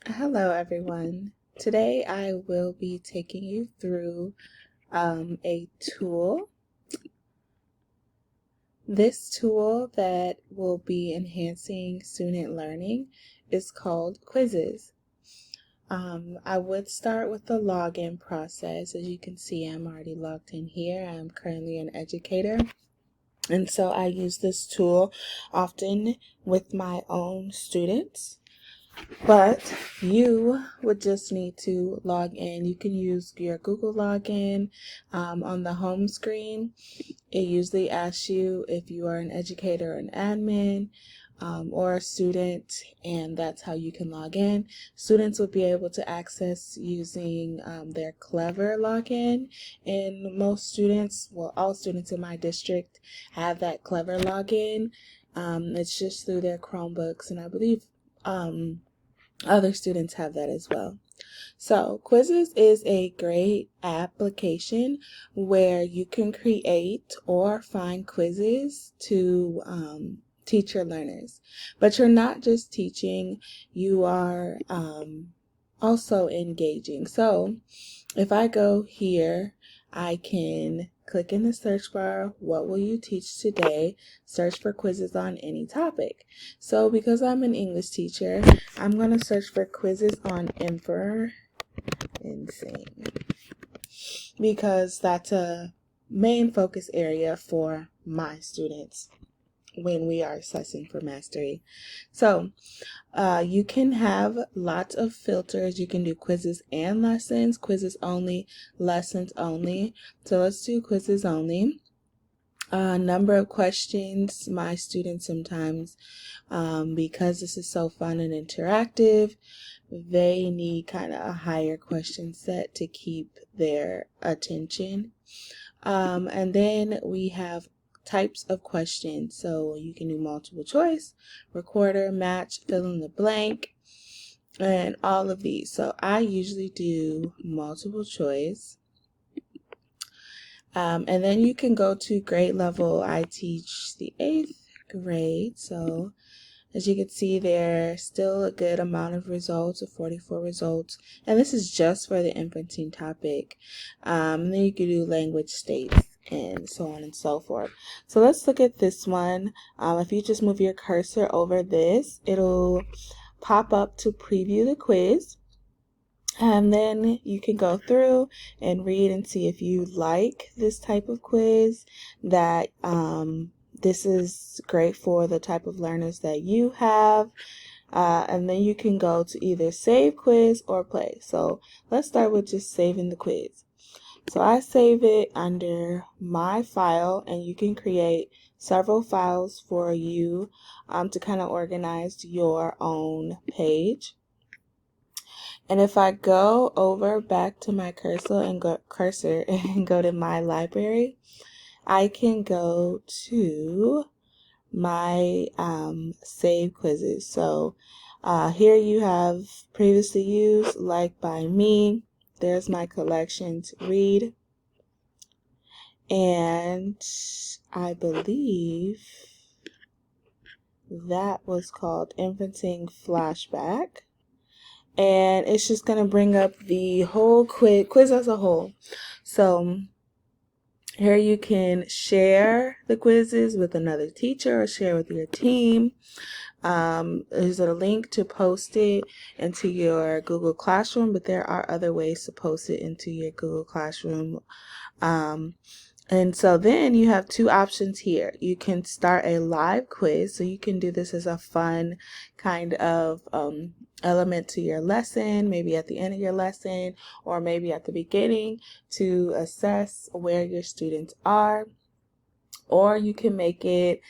Hello, everyone. Today I will be taking you through a tool. This tool that will be enhancing student learning is called Quizzes. I would start with the login process. As you can see, I'm already logged in here. I'm currently an educator. And so I use this tool often with my own students. But you would just need to log in. You can use your Google login on the home screen. It usually asks you if you are an educator or an admin or a student, and that's how you can log in. Students will be able to access using their Clever login, and most students, well, all students in my district have that Clever login. It's just through their Chromebooks, and I believe other students have that as well. So, Quizzes is a great application where you can create or find quizzes to teach your learners. But you're not just teaching, you are also engaging. So, if I go here, I can click in the search bar, what will you teach today? Search for quizzes on any topic. So because I'm an English teacher, I'm going to search for quizzes on inferencing because that's a main focus area for my students when we are assessing for mastery. So you can have lots of filters. You can do quizzes and lessons, quizzes only, lessons only. So let's do quizzes only. Number of questions. My students sometimes, because this is so fun and interactive, they need kind of a higher question set to keep their attention. And then we have types of questions. So you can do multiple choice, recorder, match, fill in the blank, and all of these. So I usually do multiple choice. And then you can go to grade level. I teach the 8th grade. So as you can see, there's still a good amount of results, of 44 results. And this is just for the infanting topic. Then you can do language states and so on and so forth. So let's look at this one. If you just move your cursor over this, it'll pop up to preview the quiz. And then you can go through and read and see if you like this type of quiz, that this is great for the type of learners that you have. And then you can go to either save quiz or play. So let's start with just saving the quiz. So I save it under my file, and you can create several files for you to kind of organize your own page. And if I go over back to my cursor and go to my library, I can go to my save quizzes. So here you have previously used, like by me. There's my collection to read. And I believe that was called Infanting Flashback. And it's just going to bring up the whole quiz as a whole. So here you can share the quizzes with another teacher or share with your team. There's a link to post it into your Google Classroom, but there are other ways to post it into your Google Classroom. And so then you have two options here. You can start a live quiz. So you can do this as a fun kind of element to your lesson, maybe at the end of your lesson, or maybe at the beginning to assess where your students are. Or you can make it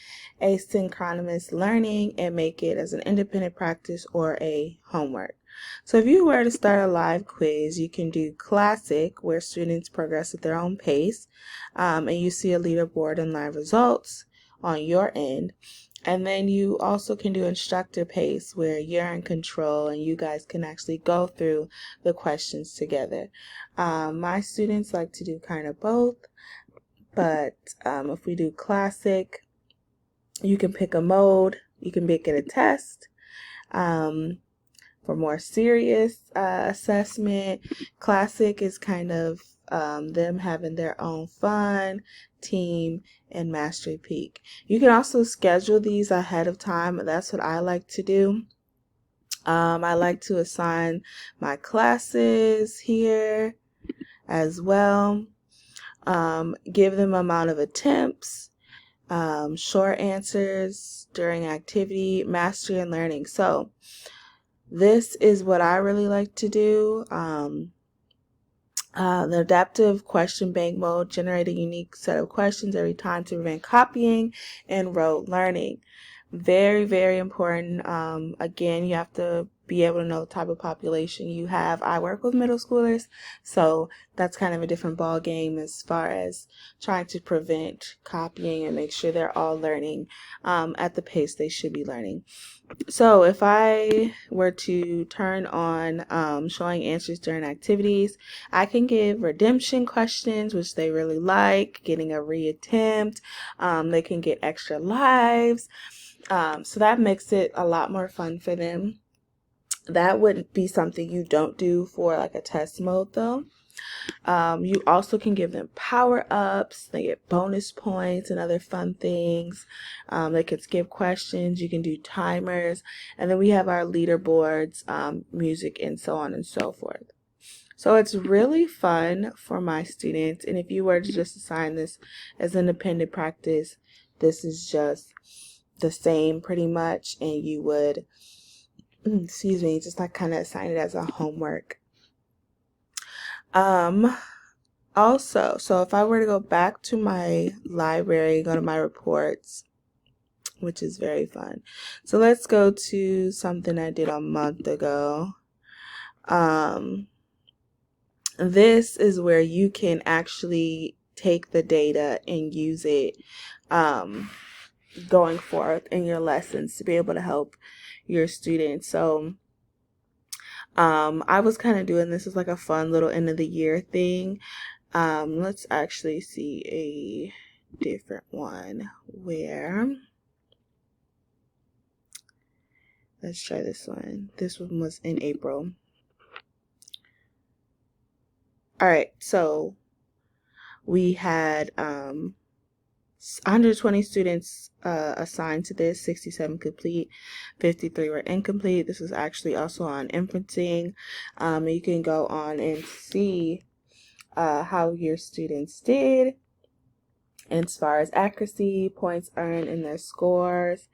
asynchronous learning and make it as an independent practice or a homework. So if you were to start a live quiz, you can do classic, where students progress at their own pace, and you see a leaderboard and live results on your end. And then you also can do instructor pace, where you're in control and you guys can actually go through the questions together. My students like to do kind of both, but if we do classic, you can pick a mode, you can make it a test. for more serious assessment. Classic is kind of them having their own fun, team, and mastery peak. You can also schedule these ahead of time. That's what I like to do. I like to assign my classes here as well. Give them amount of attempts, short answers during activity, mastery, and learning. So this is what I really like to do. The adaptive question bank mode, generate a unique set of questions every time to prevent copying and rote learning. Very, very important. Again, you have to be able to know the type of population you have. I work with middle schoolers, so that's kind of a different ball game as far as trying to prevent copying and make sure they're all learning at the pace they should be learning. So if I were to turn on showing answers during activities, I can give redemption questions, which they really like, getting a reattempt. They can get extra lives. So that makes it a lot more fun for them. That wouldn't be something you don't do for like a test mode though. You also can give them power-ups. They get bonus points and other fun things. They can skip questions. You can do timers. And then we have our leaderboards, music, and so on and so forth. So it's really fun for my students. And if you were to just assign this as independent practice, this is just the same pretty much. And you would, excuse me, just like kind of assign it as a homework. Also, so if I were to go back to my library, go to my reports, which is very fun. So let's go to something I did a month ago. This is where you can actually take the data and use it going forth in your lessons to be able to help your students. So I was kind of doing this as like a fun little end of the year thing. Let's actually see a different one where, let's try this one. This one was in April. All right, so we had 120 students assigned to this, 67 complete, 53 were incomplete. This is actually also on inferencing. You can go on and see how your students did as far as accuracy, points earned, and their scores.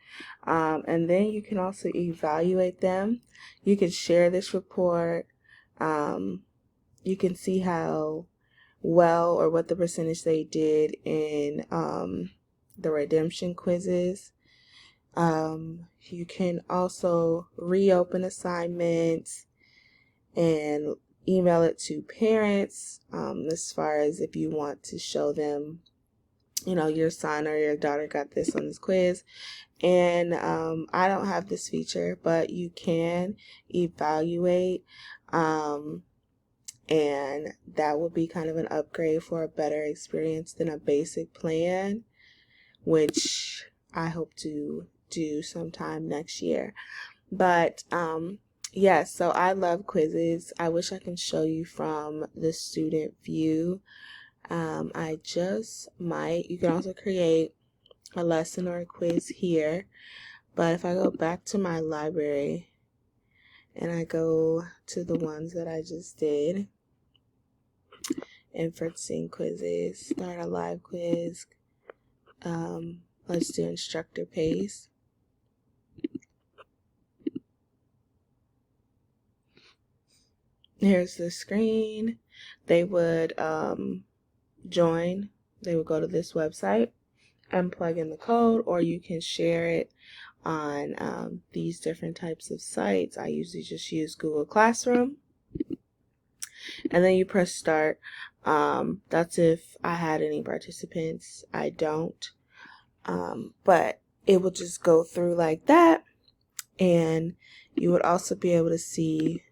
And then you can also evaluate them. You can share this report. You can see how well or what the percentage they did in the redemption quizzes. You can also reopen assignments and email it to parents as far as if you want to show them, you know, your son or your daughter got this on this quiz. And I don't have this feature, but you can evaluate, and that would be kind of an upgrade for a better experience than a basic plan, which I hope to do sometime next year. But yes, so I love quizzes. I wish I can show you from the student view. I just might. You can also create a lesson or a quiz here. But if I go back to my library and I go to the ones that I just did, inferencing quizzes, start a live quiz, let's do instructor pace. Here's the screen. They would join. They would go to this website and plug in the code, or you can share it on these different types of sites. I usually just use Google Classroom. And then you press start. That's if I had any participants. I don't. But it would just go through like that. And you would also be able to see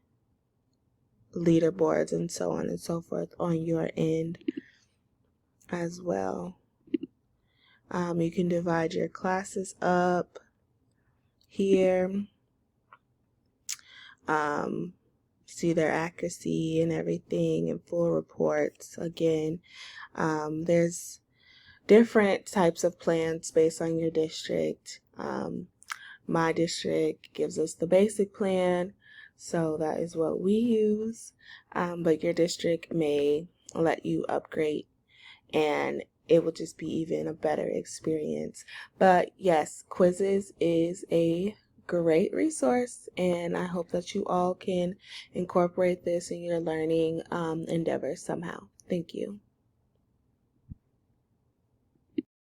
leaderboards and so on and so forth on your end as well. You can divide your classes up here. see their accuracy and everything and full reports. Again, there's different types of plans based on your district. My district gives us the basic plan, so that is what we use, but your district may let you upgrade, and it will just be even a better experience. But yes, Quizzes is a great resource, and I hope that you all can incorporate this in your learning endeavors somehow. Thank you.